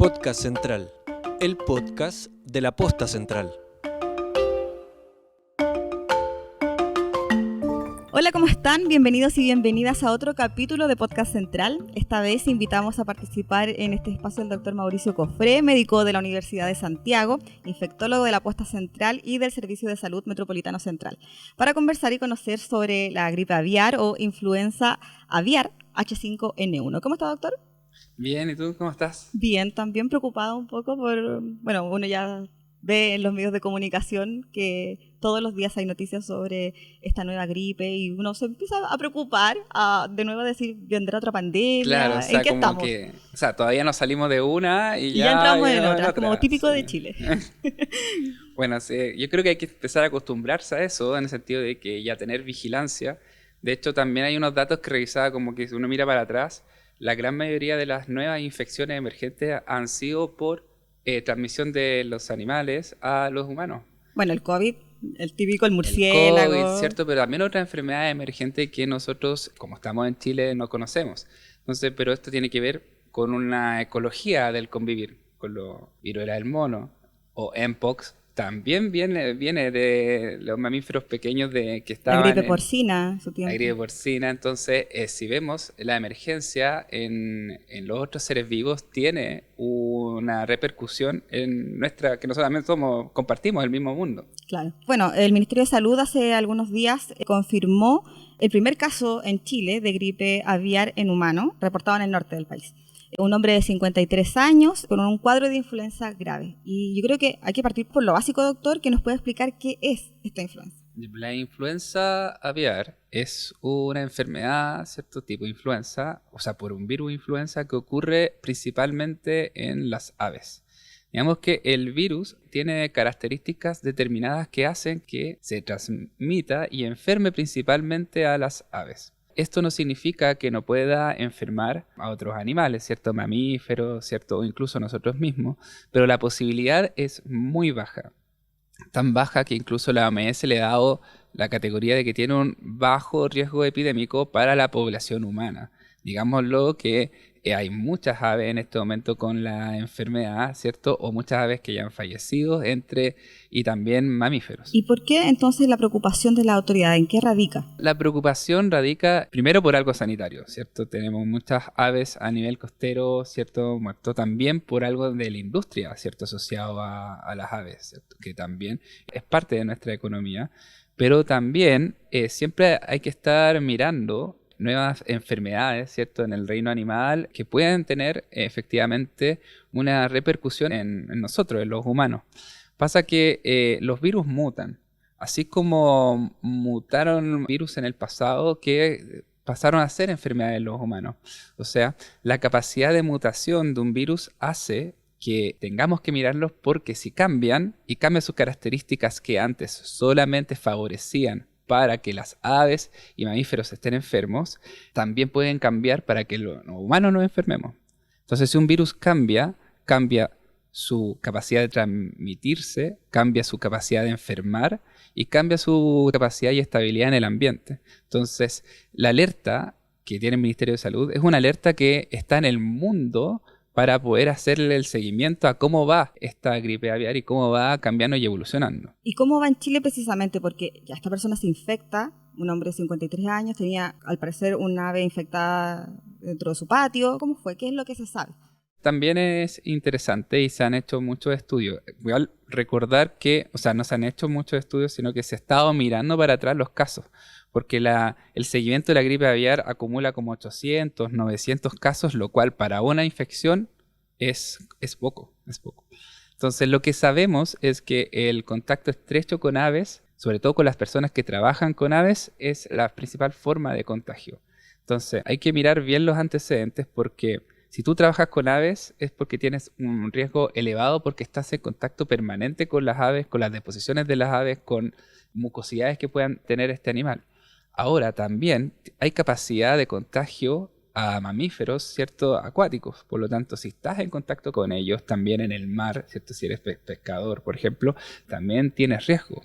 Podcast Central, el podcast de la Posta Central. Hola, ¿cómo están? Bienvenidos y bienvenidas a otro capítulo de Podcast Central. Esta vez invitamos a participar en este espacio al doctor Mauricio Cofré, médico de la Universidad de Santiago, infectólogo de la Posta Central y del Servicio de Salud Metropolitano Central, para conversar y conocer sobre la gripe aviar o influenza aviar H5N1. ¿Cómo está, doctor? Bien, ¿y tú cómo estás? Bien, también preocupado un poco por, uno ya ve en los medios de comunicación que todos los días hay noticias sobre esta nueva gripe y uno se empieza a preocupar, de nuevo a decir, ¿vendrá otra pandemia? Claro, o sea, ¿En qué como estamos? que, o sea, todavía no salimos de una y Ya entramos en en otra, como típico sí. de Chile. Bueno, sí, yo creo que hay que empezar a acostumbrarse a eso, en el sentido de que ya tener vigilancia. De hecho, también hay unos datos que revisaba, como que si uno mira para atrás, la gran mayoría de las nuevas infecciones emergentes han sido por transmisión de los animales a los humanos. Bueno, el COVID, el típico, el El murciélago. COVID, ¿cierto? Pero también otras enfermedades emergentes que nosotros, como estamos en Chile, no conocemos. Entonces, pero esto tiene que ver con una ecología del convivir, con los viruela del mono o Mpox. También viene de los mamíferos pequeños que La estaban gripe en porcina, en su tiempo. la gripe porcina. Entonces, si vemos la emergencia en los otros seres vivos, tiene una repercusión en nuestra, que nosotros también compartimos el mismo mundo. Claro. Bueno, el Ministerio de Salud hace algunos días confirmó el primer caso en Chile de gripe aviar en humano, reportado en el norte del país. Un hombre de 53 años con un cuadro de influenza grave. Y yo creo que hay que partir por lo básico, doctor, que nos puede explicar qué es esta influenza. La influenza aviar es una enfermedad, cierto tipo de influenza, o sea, por un virus influenza que ocurre principalmente en las aves. Digamos que el virus tiene características determinadas que hacen que se transmita y enferme principalmente a las aves. Esto no significa que no pueda enfermar a otros animales, ¿cierto? Mamíferos, ¿cierto? O incluso nosotros mismos, pero la posibilidad es muy baja. Tan baja que incluso la OMS le ha dado la categoría de que tiene un bajo riesgo epidémico para la población humana. Digámoslo que hay muchas aves en este momento con la enfermedad, ¿cierto? O muchas aves que ya han fallecido, y también mamíferos. ¿Y por qué entonces la preocupación de la autoridad? ¿En qué radica? La preocupación radica primero por algo sanitario, ¿cierto? Tenemos muchas aves a nivel costero, ¿cierto? Muerto también por algo de la industria, ¿cierto? Asociado a las aves, ¿cierto? Que también es parte de nuestra economía. Pero también siempre hay que estar mirando nuevas enfermedades, ¿cierto? En el reino animal que pueden tener efectivamente una repercusión en nosotros, en los humanos. Pasa que los virus mutan. Así como mutaron virus en el pasado que pasaron a ser enfermedades en los humanos. O sea, la capacidad de mutación de un virus hace que tengamos que mirarlos porque si cambian y cambian sus características que antes solamente favorecían para que las aves y mamíferos estén enfermos, también pueden cambiar para que los humanos nos enfermemos. Entonces, si un virus cambia su capacidad de transmitirse, cambia su capacidad de enfermar y cambia su capacidad y estabilidad en el ambiente. Entonces, la alerta que tiene el Ministerio de Salud es una alerta que está en el mundo para poder hacerle el seguimiento a cómo va esta gripe aviar y cómo va cambiando y evolucionando. ¿Y cómo va en Chile precisamente? Porque ya esta persona se infecta, un hombre de 53 años, tenía al parecer un ave infectada dentro de su patio. ¿Cómo fue? ¿Qué es lo que se sabe? También es interesante y se han hecho muchos estudios. Voy a recordar que, o sea, no se han hecho muchos estudios, sino que se ha estado mirando para atrás los casos, porque el seguimiento de la gripe aviar acumula como 800, 900 casos, lo cual para una infección es poco, es poco. Entonces, lo que sabemos es que el contacto estrecho con aves, sobre todo con las personas que trabajan con aves, es la principal forma de contagio. Entonces, hay que mirar bien los antecedentes porque si tú trabajas con aves es porque tienes un riesgo elevado porque estás en contacto permanente con las aves, con las deposiciones de las aves, con mucosidades que puedan tener este animal. Ahora también hay capacidad de contagio a mamíferos, ¿cierto? Acuáticos. Por lo tanto, si estás en contacto con ellos también en el mar, ¿cierto? Si eres pescador, por ejemplo, también tienes riesgo.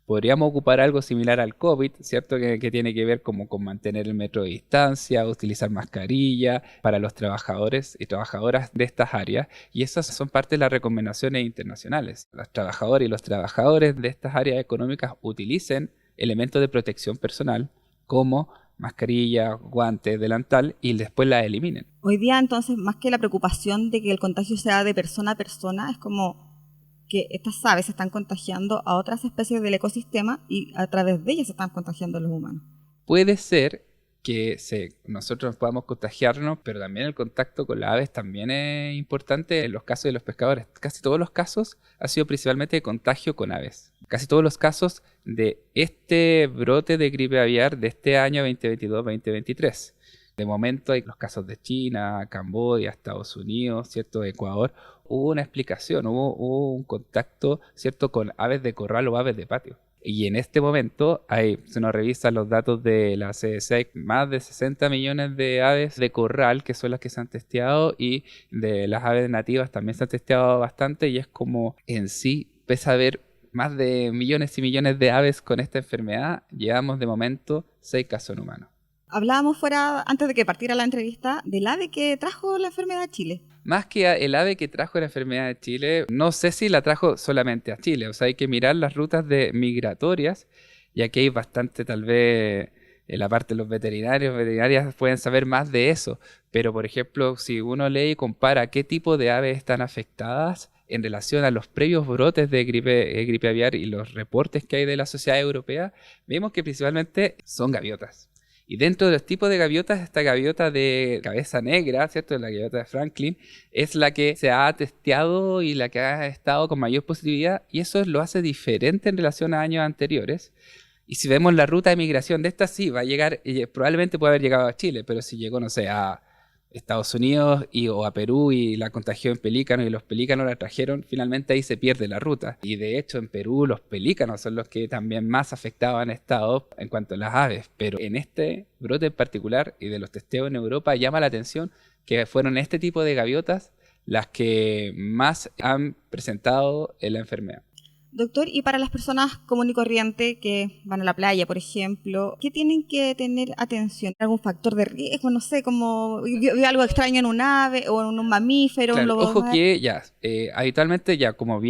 Podríamos ocupar algo similar al COVID, ¿cierto? Que tiene que ver como con mantener el metro de distancia, utilizar mascarilla para los trabajadores y trabajadoras de estas áreas. Y esas son parte de las recomendaciones internacionales. Los trabajadores y los trabajadores de estas áreas económicas utilicen elementos de protección personal como mascarilla, guantes, delantal y después las eliminen. Hoy día, entonces, más que la preocupación de que el contagio sea de persona a persona, es como que estas aves se están contagiando a otras especies del ecosistema y a través de ellas se están contagiando a los humanos. Puede ser que nosotros podamos contagiarnos, pero también el contacto con las aves también es importante en los casos de los pescadores. Casi todos los casos ha sido principalmente de contagio con aves. Casi todos los casos de este brote de gripe aviar de este año 2022-2023. De momento hay los casos de China, Camboya, Estados Unidos, ¿cierto? Ecuador. Hubo una explicación, hubo un contacto, ¿cierto? Con aves de corral o aves de patio. Y en este momento, si uno revisa los datos de la CDC, hay más de 60 millones de aves de corral, que son las que se han testeado, y de las aves nativas también se han testeado bastante, y es como en sí, pese a haber más de millones y millones de aves con esta enfermedad, llevamos de momento 6 casos en humanos. Hablábamos fuera, antes de que partiera la entrevista, del ave que trajo la enfermedad a Chile. Más que el ave que trajo la enfermedad a Chile, no sé si la trajo solamente a Chile. O sea, hay que mirar las rutas migratorias, y aquí hay bastante, tal vez, en la parte de los veterinarias pueden saber más de eso. Pero, por ejemplo, si uno lee y compara qué tipo de aves están afectadas en relación a los previos brotes de gripe aviar y los reportes que hay de la Sociedad Europea, vemos que principalmente son gaviotas. Y dentro de los tipos de gaviotas, esta gaviota de cabeza negra, ¿cierto? La gaviota de Franklin, es la que se ha testeado y la que ha estado con mayor positividad, y eso lo hace diferente en relación a años anteriores. Y si vemos la ruta de migración de esta, sí, va a llegar, probablemente puede haber llegado a Chile, pero si llegó, no sé, a Estados Unidos o a Perú y la contagió en pelícanos y los pelícanos la trajeron, finalmente ahí se pierde la ruta. Y de hecho en Perú los pelícanos son los que también más afectados han estado en cuanto a las aves. Pero en este brote en particular y de los testeos en Europa llama la atención que fueron este tipo de gaviotas las que más han presentado la enfermedad. Doctor, y para las personas común y corriente que van a la playa, por ejemplo, ¿qué tienen que tener atención? ¿Algún factor de riesgo? No sé, como vio algo extraño en un ave o en un mamífero, Claro, un lobo ojo mar. que habitualmente como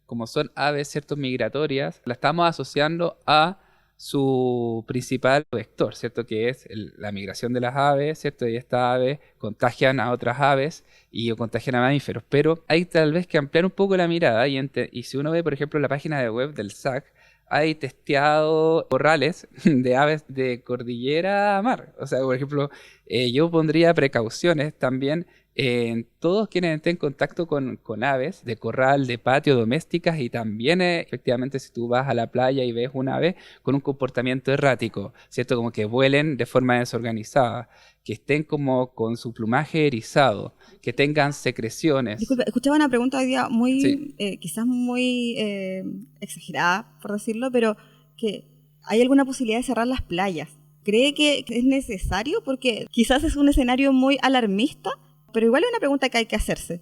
como son aves, ¿cierto? Migratorias, la estamos asociando a su principal vector, ¿cierto? Que es la migración de las aves, ¿cierto? Y estas aves contagian a otras aves y contagian a mamíferos. Pero hay tal vez que ampliar un poco la mirada y si uno ve, por ejemplo, la página de web del SAC, hay testeado corrales de aves de cordillera a mar. O sea, por ejemplo, yo pondría precauciones también en todos quienes estén en contacto con aves de corral, de patio, domésticas, y también efectivamente si tú vas a la playa y ves un ave con un comportamiento errático, ¿cierto? Como que vuelen de forma desorganizada, que estén como con su plumaje erizado, que tengan secreciones. Disculpe, escuchaba una pregunta hoy día muy, Sí. quizás muy exagerada, por decirlo, pero que ¿hay alguna posibilidad de cerrar las playas? ¿Cree que es necesario? Porque quizás es un escenario muy alarmista, pero igual es una pregunta que hay que hacerse.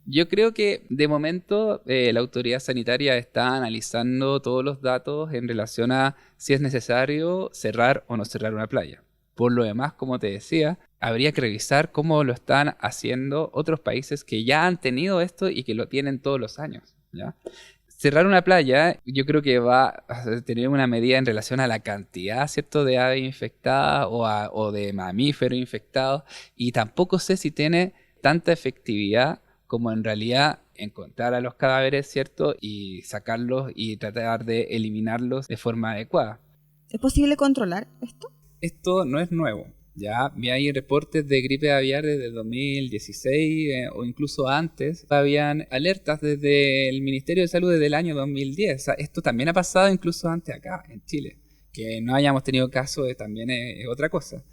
Yo creo que de momento la autoridad sanitaria está analizando todos los datos en relación a si es necesario cerrar o no cerrar una playa. Por lo demás, como te decía, habría que revisar cómo lo están haciendo otros países que ya han tenido esto y que lo tienen todos los años, ¿ya? Cerrar una playa, yo creo que va a tener una medida en relación a la cantidad, ¿cierto?, de aves infectadas o de mamíferos infectados, y tampoco sé si tiene tanta efectividad como en realidad encontrar a los cadáveres, ¿cierto?, y sacarlos y tratar de eliminarlos de forma adecuada. ¿Es posible controlar esto? Esto no es nuevo. Ya hay reportes de gripe aviar desde 2016 o incluso antes. Habían alertas desde el Ministerio de Salud desde el año 2010. O sea, esto también ha pasado incluso antes acá, en Chile. Que no hayamos tenido caso también es otra cosa.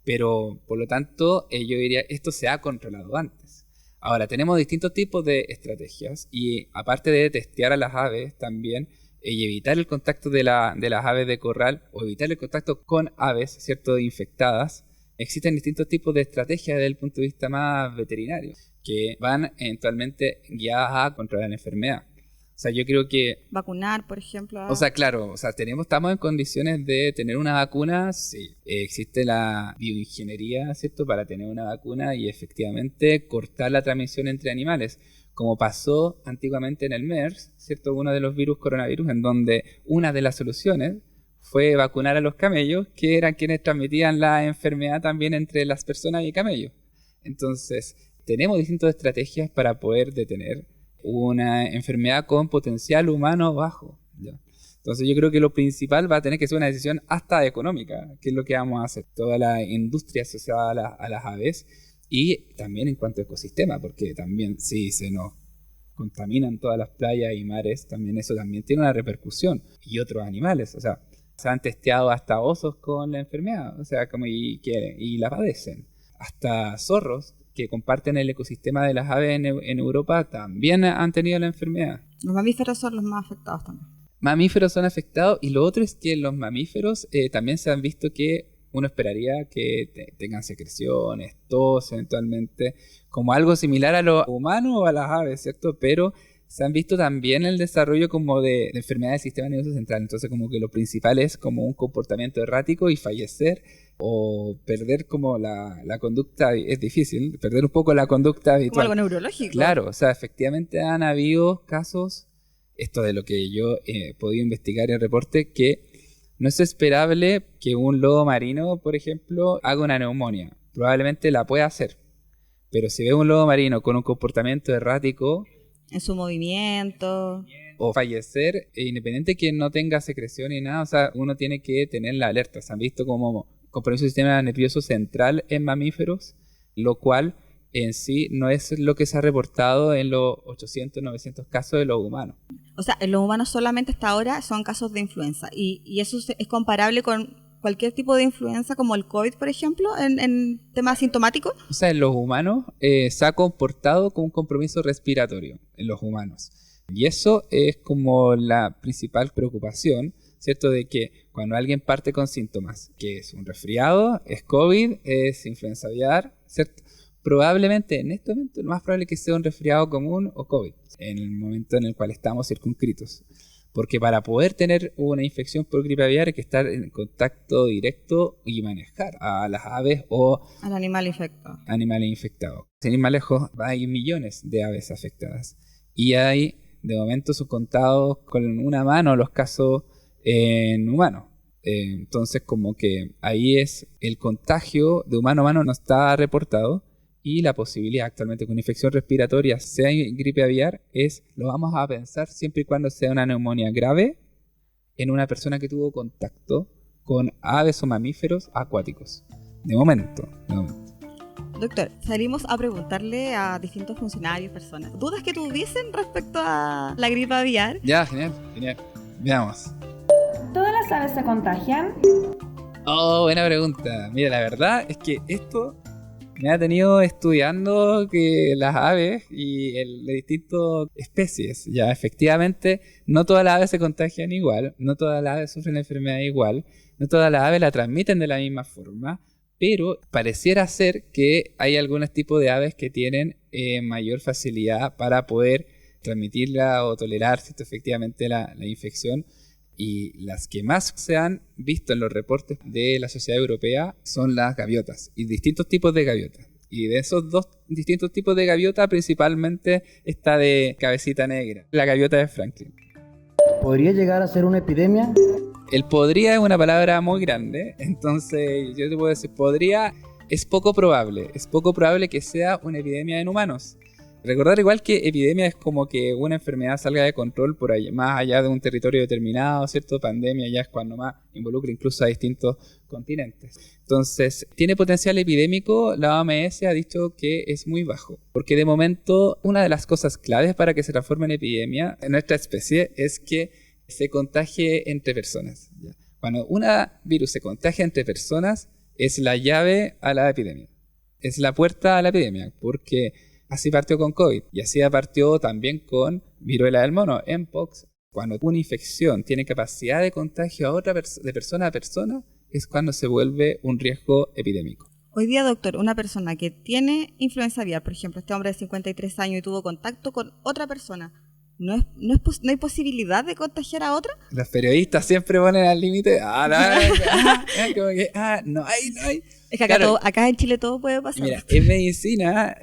Pero, por lo tanto, yo diría esto se ha controlado antes. Ahora, tenemos distintos tipos de estrategias y aparte de testear a las aves también y evitar el contacto de las aves de corral o evitar el contacto con aves, ¿cierto?, infectadas. Existen distintos tipos de estrategias desde el punto de vista más veterinario que van eventualmente guiadas a controlar la enfermedad. O sea, yo creo que... Vacunar, por ejemplo. O sea, claro, o sea, estamos en condiciones de tener una vacuna, sí. Existe la bioingeniería, ¿cierto?, para tener una vacuna y efectivamente cortar la transmisión entre animales, como pasó antiguamente en el MERS, ¿cierto?, uno de los virus coronavirus, en donde una de las soluciones fue vacunar a los camellos, que eran quienes transmitían la enfermedad también entre las personas y camellos. Entonces, tenemos distintas estrategias para poder detener una enfermedad con potencial humano bajo, ¿ya? Entonces yo creo que lo principal va a tener que ser una decisión hasta económica, que es lo que vamos a hacer, toda la industria asociada a las aves, y también en cuanto a ecosistema, porque también si se nos contaminan todas las playas y mares, también eso también tiene una repercusión, y otros animales, o sea, se han testeado hasta osos con la enfermedad, o sea, y la padecen, hasta zorros que comparten el ecosistema de las aves en Europa también han tenido la enfermedad. Los mamíferos son los más afectados también. Mamíferos son afectados, y lo otro es que los mamíferos también se han visto que uno esperaría que tengan secreciones, tos eventualmente, como algo similar a los humanos o a las aves, ¿cierto? Pero se han visto también el desarrollo como de enfermedades del sistema nervioso central. Entonces como que lo principal es como un comportamiento errático y fallecer, o perder como la conducta, es difícil, perder un poco la conducta habitual. Como algo neurológico. Claro, o sea, efectivamente han habido casos, esto de lo que yo he podido investigar en el reporte, que no es esperable que un lobo marino, por ejemplo, haga una neumonía. Probablemente la pueda hacer, pero si ve un lobo marino con un comportamiento errático, en su movimiento, o fallecer, independiente que no tenga secreción ni nada, o sea, uno tiene que tener la alerta. Se han visto como compromiso del sistema nervioso central en mamíferos, lo cual en sí no es lo que se ha reportado en los 800, 900 casos de los humanos. O sea, en los humanos solamente hasta ahora son casos de influenza, y eso es comparable con cualquier tipo de influenza como el COVID, por ejemplo, en temas sintomáticos. O sea, en los humanos se ha comportado como un compromiso respiratorio en los humanos. Y eso es como la principal preocupación, ¿cierto? De que cuando alguien parte con síntomas, que es un resfriado, es COVID, es influenza aviar, ¿cierto? Probablemente en este momento lo más probable es que sea un resfriado común o COVID, en el momento en el cual estamos circunscritos. Porque para poder tener una infección por gripe aviar hay que estar en contacto directo y manejar a las aves o al animal infectado. Animales infectados. Sin ir más lejos, hay millones de aves afectadas. Y hay, de momento, contados con una mano los casos en humanos. Entonces, como que ahí es el contagio de humano a humano no está reportado. Y la posibilidad actualmente con infección respiratoria, sea gripe aviar, lo vamos a pensar siempre y cuando sea una neumonía grave en una persona que tuvo contacto con aves o mamíferos acuáticos. De momento. Doctor, salimos a preguntarle a distintos funcionarios, personas, dudas que tuviesen respecto a la gripe aviar. Ya, genial. Veamos. ¿Todas las aves se contagian? Oh, buena pregunta. Mira, la verdad es que esto me ha tenido estudiando que las aves y de distintas especies. Ya, efectivamente, no todas las aves se contagian igual, no todas las aves sufren la enfermedad igual, no todas las aves la transmiten de la misma forma, pero pareciera ser que hay algunos tipos de aves que tienen mayor facilidad para poder transmitirla o tolerar, ¿cierto?, efectivamente la infección. Y las que más se han visto en los reportes de la Sociedad Europea son las gaviotas y distintos tipos de gaviotas. Y de esos dos distintos tipos de gaviota, principalmente esta de cabecita negra, la gaviota de Franklin. ¿Podría llegar a ser una epidemia? El podría es una palabra muy grande, entonces yo te puedo decir, podría, es poco probable que sea una epidemia en humanos. Recordar igual que epidemia es como que una enfermedad salga de control por allá, más allá de un territorio determinado, ¿cierto? Pandemia ya es cuando más involucra incluso a distintos continentes. Entonces, ¿tiene potencial epidémico? La OMS ha dicho que es muy bajo, porque de momento una de las cosas claves para que se transforme en epidemia en nuestra especie es que se contagie entre personas. Cuando un virus se contagia entre personas, es la llave a la epidemia, es la puerta a la epidemia, porque así partió con COVID y así partió también con viruela del mono, Mpox. Cuando una infección tiene capacidad de contagio a otra de persona a persona, es cuando se vuelve un riesgo epidémico. Hoy día, doctor, una persona que tiene influenza aviar, por ejemplo, este hombre de 53 años y tuvo contacto con otra persona, ¿No hay posibilidad de contagiar a otra? Los periodistas siempre ponen al límite. No hay. Es que acá en Chile todo puede pasar. Mira, en medicina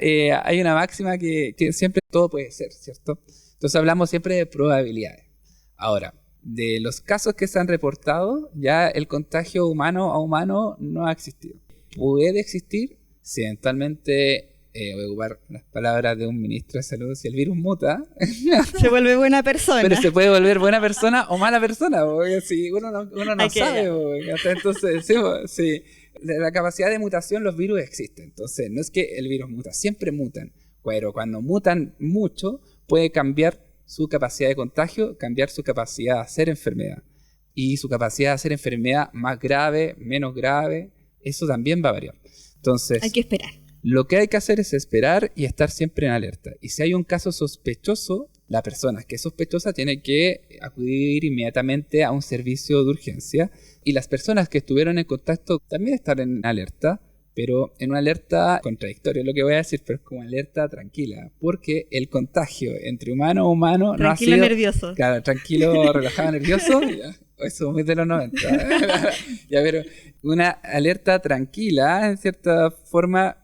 hay una máxima que siempre todo puede ser, ¿cierto? Entonces hablamos siempre de probabilidades. Ahora, de los casos que se han reportado, ya el contagio humano a humano no ha existido. Puede existir si eventualmente, voy a ocupar las palabras de un ministro de salud, si el virus muta, se vuelve buena persona. pero se puede volver buena persona o mala persona, porque si uno no sabe. Entonces, sí, la capacidad de mutación, los virus existen. Entonces, no es que el virus muta, siempre mutan. Pero cuando mutan mucho, puede cambiar su capacidad de contagio, cambiar su capacidad de hacer enfermedad. Y su capacidad de hacer enfermedad más grave, menos grave, eso también va a variar. Entonces, hay que esperar. Lo que hay que hacer es esperar y estar siempre en alerta. Y si hay un caso sospechoso, la persona que es sospechosa tiene que acudir inmediatamente a un servicio de urgencia. Y las personas que estuvieron en contacto también están en alerta, pero en una alerta contradictoria, lo que voy a decir, pero es como alerta tranquila, porque el contagio entre humano a humano tranquilo, no ha sido... nervioso. Claro, tranquilo, relajado, nervioso. Ya, eso es muy de los 90. Ya, pero una alerta tranquila, en cierta forma,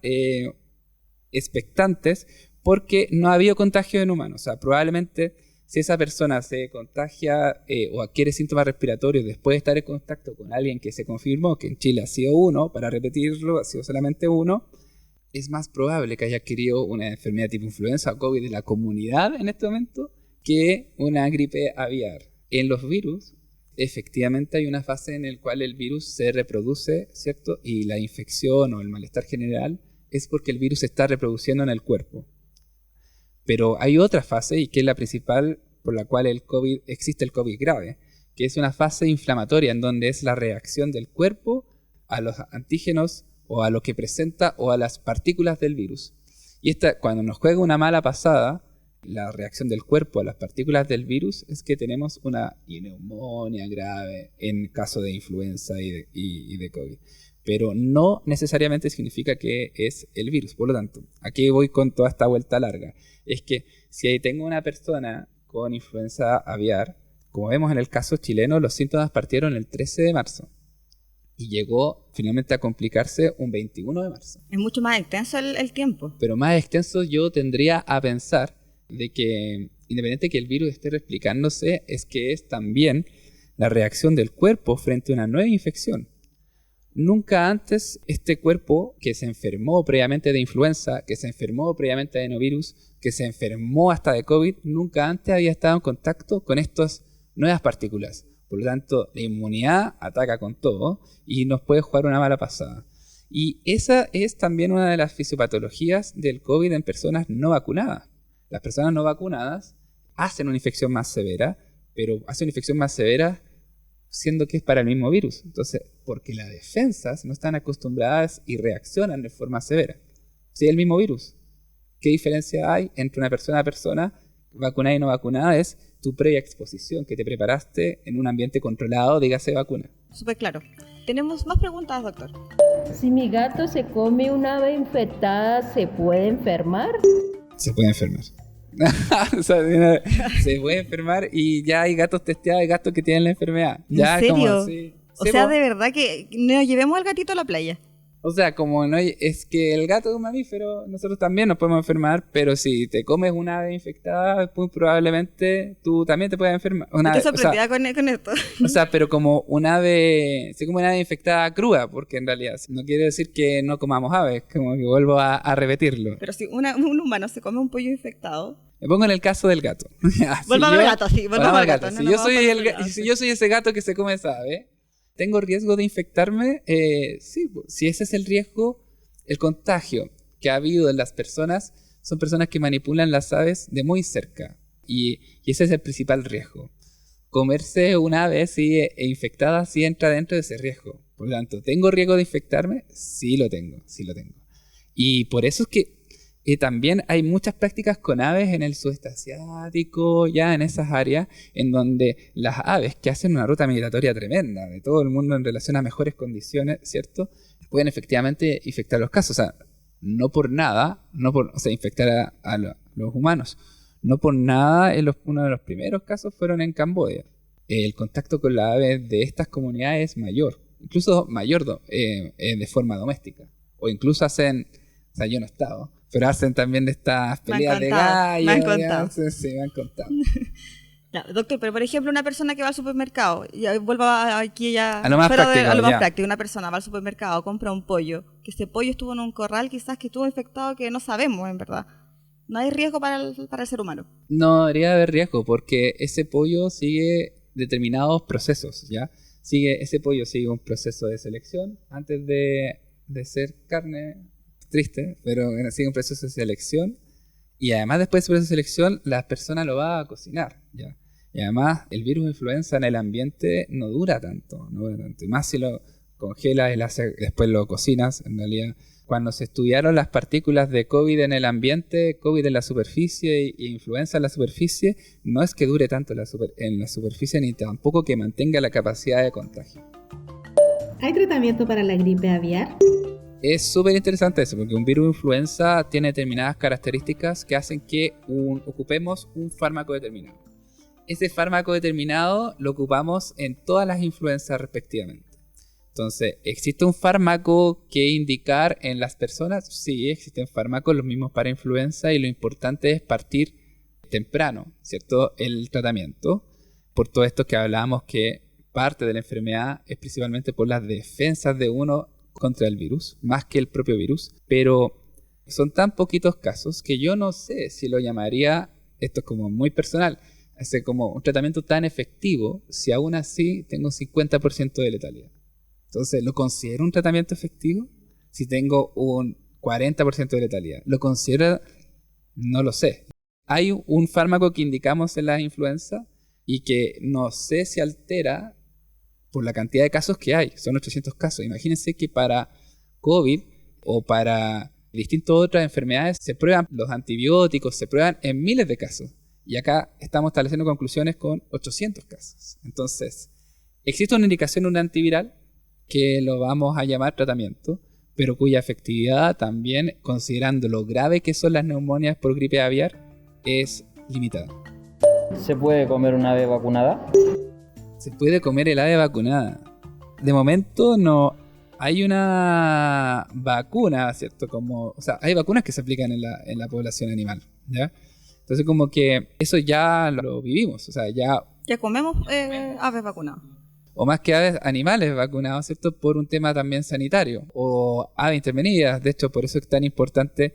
expectantes, porque no ha habido contagio en humanos. O sea, probablemente si esa persona se contagia o adquiere síntomas respiratorios después de estar en contacto con alguien que se confirmó que en Chile ha sido uno, para repetirlo, ha sido solamente uno, es más probable que haya adquirido una enfermedad tipo influenza o COVID de la comunidad en este momento que una gripe aviar. En los virus, efectivamente hay una fase en la cual el virus se reproduce, ¿cierto? Y la infección o el malestar general es porque el virus se está reproduciendo en el cuerpo. Pero hay otra fase, y que es la principal por la cual existe el COVID grave, que es una fase inflamatoria en donde es la reacción del cuerpo a los antígenos o a lo que presenta o a las partículas del virus. Y cuando nos juega una mala pasada, la reacción del cuerpo a las partículas del virus es que tenemos una neumonía grave en caso de influenza y de COVID. Pero no necesariamente significa que es el virus. Por lo tanto, aquí voy con toda esta vuelta larga. Es que si tengo una persona con influenza aviar, como vemos en el caso chileno, los síntomas partieron el 13 de marzo y llegó finalmente a complicarse un 21 de marzo. Es mucho más extenso el tiempo. Pero más extenso yo tendría a pensar de que, independiente de que el virus esté replicándose, es que es también la reacción del cuerpo frente a una nueva infección. Nunca antes este cuerpo que se enfermó previamente de influenza, que se enfermó previamente de adenovirus, que se enfermó hasta de COVID, nunca antes había estado en contacto con estas nuevas partículas. Por lo tanto, la inmunidad ataca con todo y nos puede jugar una mala pasada. Y esa es también una de las fisiopatologías del COVID en personas no vacunadas. Las personas no vacunadas hacen una infección más severa, pero hacen una infección más severa siendo que es para el mismo virus. Entonces, porque las defensas no están acostumbradas y reaccionan de forma severa. Si es el mismo virus, ¿qué diferencia hay entre una persona vacunada y no vacunada? Es tu previa exposición, que te preparaste en un ambiente controlado, dígase vacuna. Súper claro. Tenemos más preguntas, doctor. Si mi gato se come una ave infectada, ¿se puede enfermar? Se puede enfermar. O sea, se puede enfermar y ya hay gatos testeados, hay gatos que tienen la enfermedad. Ya, ¿en serio? Como, sí. O sea, de verdad que nos llevemos al gatito a la playa. O sea, como no hay, es que el gato es un mamífero, nosotros también nos podemos enfermar, pero si te comes una ave infectada, muy probablemente tú también te puedes enfermar. Estoy sorprendida con esto. O sea, pero como una ave, se come una ave infectada cruda, porque en realidad no quiere decir que no comamos aves, como que vuelvo a repetirlo. Pero si un humano se come un pollo infectado... Me pongo en el caso del gato. Volvamos al gato, sí, volvamos al gato. Si yo soy ese gato que se come esa ave, ¿tengo riesgo de infectarme? Sí, si ese es el riesgo, el contagio que ha habido en las personas, son personas que manipulan las aves de muy cerca. Y ese es el principal riesgo. Comerse una ave infectada sí entra dentro de ese riesgo. Por lo tanto, ¿tengo riesgo de infectarme? Sí lo tengo. Y por eso es que también hay muchas prácticas con aves en el sudeste asiático, ya en esas áreas, en donde las aves que hacen una ruta migratoria tremenda de todo el mundo en relación a mejores condiciones, ¿cierto? Pueden efectivamente infectar los casos. O sea, no por nada, infectar a los humanos. No por nada, uno de los primeros casos fueron en Camboya. El contacto con las aves de estas comunidades es mayor, incluso mayor de forma doméstica. O incluso hacen, o sea, yo no he estado, pero hacen también de estas peleas de gallos. Me han contado. Sí, me han contado. Claro, doctor, pero por ejemplo, una persona que va al supermercado, y vuelvo aquí ya A lo más práctico, a lo más ya. práctico, una persona va al supermercado, compra un pollo, que ese pollo estuvo en un corral quizás que estuvo infectado que no sabemos en verdad. No hay riesgo para el ser humano. No debería haber riesgo porque ese pollo sigue determinados procesos, ¿ya? Ese pollo sigue un proceso de selección antes de ser carne, triste, pero sigue un proceso de selección y además después de ese proceso de selección la persona lo va a cocinar, ¿ya? Y además el virus de influenza en el ambiente no dura tanto, y más si lo congelas y después lo cocinas, en realidad. Cuando se estudiaron las partículas de COVID en el ambiente, COVID en la superficie y influenza en la superficie, no es que dure tanto en la superficie ni tampoco que mantenga la capacidad de contagio. ¿Hay tratamiento para la gripe aviar? Es súper interesante eso, porque un virus de influenza tiene determinadas características que hacen que ocupemos un fármaco determinado. Ese fármaco determinado lo ocupamos en todas las influencias respectivamente. Entonces, ¿existe un fármaco que indicar en las personas? Sí, existen fármacos, los mismos para influenza, y lo importante es partir temprano, ¿cierto? El tratamiento. Por todo esto que hablábamos, que parte de la enfermedad es principalmente por las defensas de uno contra el virus, más que el propio virus. Pero son tan poquitos casos que yo no sé si lo llamaría, esto es como muy personal, como un tratamiento tan efectivo si aún así tengo un 50% de letalidad. Entonces, ¿lo considero un tratamiento efectivo? Si tengo un 40% de letalidad. ¿Lo considero? No lo sé. Hay un fármaco que indicamos en la influenza y que no sé si altera por la cantidad de casos que hay. Son 800 casos. Imagínense que para COVID o para distintas otras enfermedades se prueban los antibióticos, se prueban en miles de casos. Y acá estamos estableciendo conclusiones con 800 casos. Entonces, existe una indicación de un antiviral que lo vamos a llamar tratamiento, pero cuya efectividad también, considerando lo grave que son las neumonias por gripe aviar, es limitada. ¿Se puede comer un ave vacunada? Se puede comer el ave vacunada. De momento no hay una vacuna, ¿cierto? O sea, hay vacunas que se aplican en la población animal, ¿ya? Entonces como que eso ya lo vivimos, o sea, ya comemos aves vacunadas. O más que aves, animales vacunados, ¿cierto? Por un tema también sanitario. O aves intervenidas. De hecho, por eso es tan importante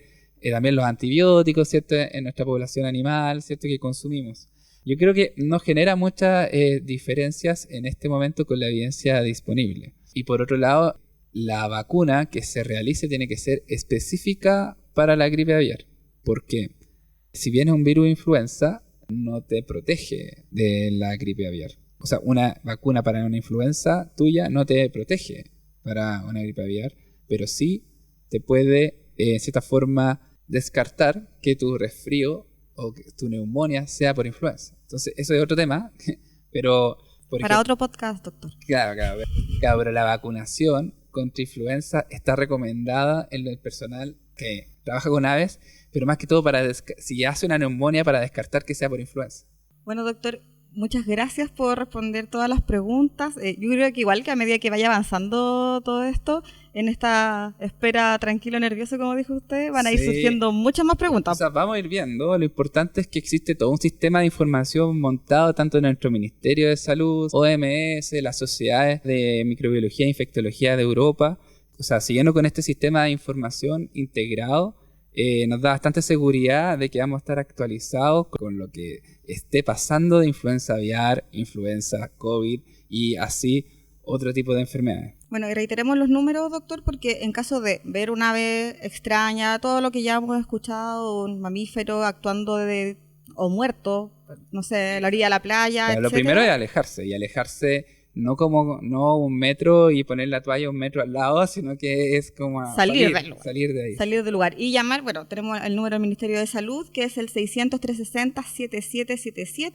también los antibióticos, ¿cierto? En nuestra población animal, ¿cierto? Que consumimos. Yo creo que no genera muchas diferencias en este momento con la evidencia disponible. Y por otro lado, la vacuna que se realice tiene que ser específica para la gripe aviar. ¿Por qué? Si bien es un virus de influenza, no te protege de la gripe aviar. O sea, una vacuna para una influenza tuya no te protege para una gripe aviar, pero sí te puede, en cierta forma, descartar que tu resfrío o que tu neumonía sea por influenza. Entonces, eso es otro tema, pero... Para otro podcast, doctor. Claro, pero la vacunación contra influenza está recomendada en el personal que trabaja con aves, pero más que todo si hace una neumonía para descartar que sea por influenza. Bueno, doctor, muchas gracias por responder todas las preguntas. Yo creo que igual que a medida que vaya avanzando todo esto, en esta espera tranquilo, nervioso, como dijo usted, van a ir surgiendo muchas más preguntas. O sea, vamos a ir viendo. Lo importante es que existe todo un sistema de información montado tanto en nuestro Ministerio de Salud, OMS, las sociedades de microbiología e infectología de Europa. O sea, siguiendo con este sistema de información integrado, nos da bastante seguridad de que vamos a estar actualizados con lo que esté pasando de influenza aviar, influenza COVID y así otro tipo de enfermedades. Bueno, y reiteremos los números, doctor, porque en caso de ver una ave extraña, todo lo que ya hemos escuchado, un mamífero actuando o muerto, no sé, a la orilla de la playa, Pero lo primero es alejarse no un metro y poner la toalla un metro al lado, sino que es como salir de ahí. Salir del lugar. Y llamar, bueno, tenemos el número del Ministerio de Salud, que es el 600-360-7777,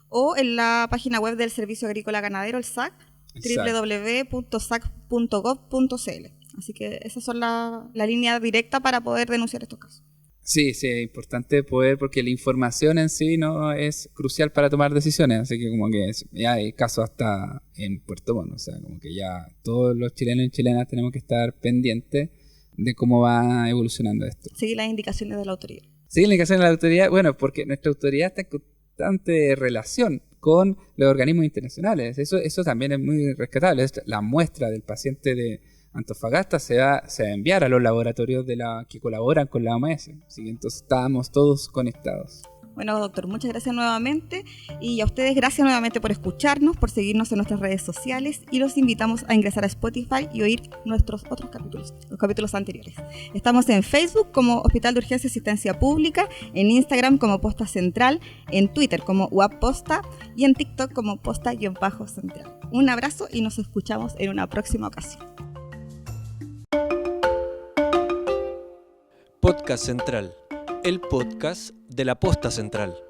o en la página web del Servicio Agrícola Ganadero, el SAC, www.sac.gov.cl. Así que esas son la línea directa para poder denunciar estos casos. Sí, sí, es importante poder, porque la información en sí no es crucial para tomar decisiones, así que como que ya hay casos hasta en Puerto Montt, o sea, como que ya todos los chilenos y chilenas tenemos que estar pendientes de cómo va evolucionando esto. Seguir las indicaciones de la autoridad. Sí, la indicación de la autoridad, bueno, porque nuestra autoridad está en constante relación con los organismos internacionales, eso también es muy rescatable. La muestra del paciente de Antofagasta se va a enviar a los laboratorios que colaboran con la OMS, así que entonces estábamos todos conectados. Bueno, doctor, muchas gracias nuevamente y a ustedes gracias nuevamente por escucharnos, por seguirnos en nuestras redes sociales y los invitamos a ingresar a Spotify y oír nuestros otros capítulos, los capítulos anteriores. Estamos en Facebook como Hospital de Urgencia y Asistencia Pública, en Instagram como Posta Central, en Twitter como UAPosta y en TikTok como Posta-Central. Un abrazo y nos escuchamos en una próxima ocasión. Podcast Central, el podcast de la Posta Central.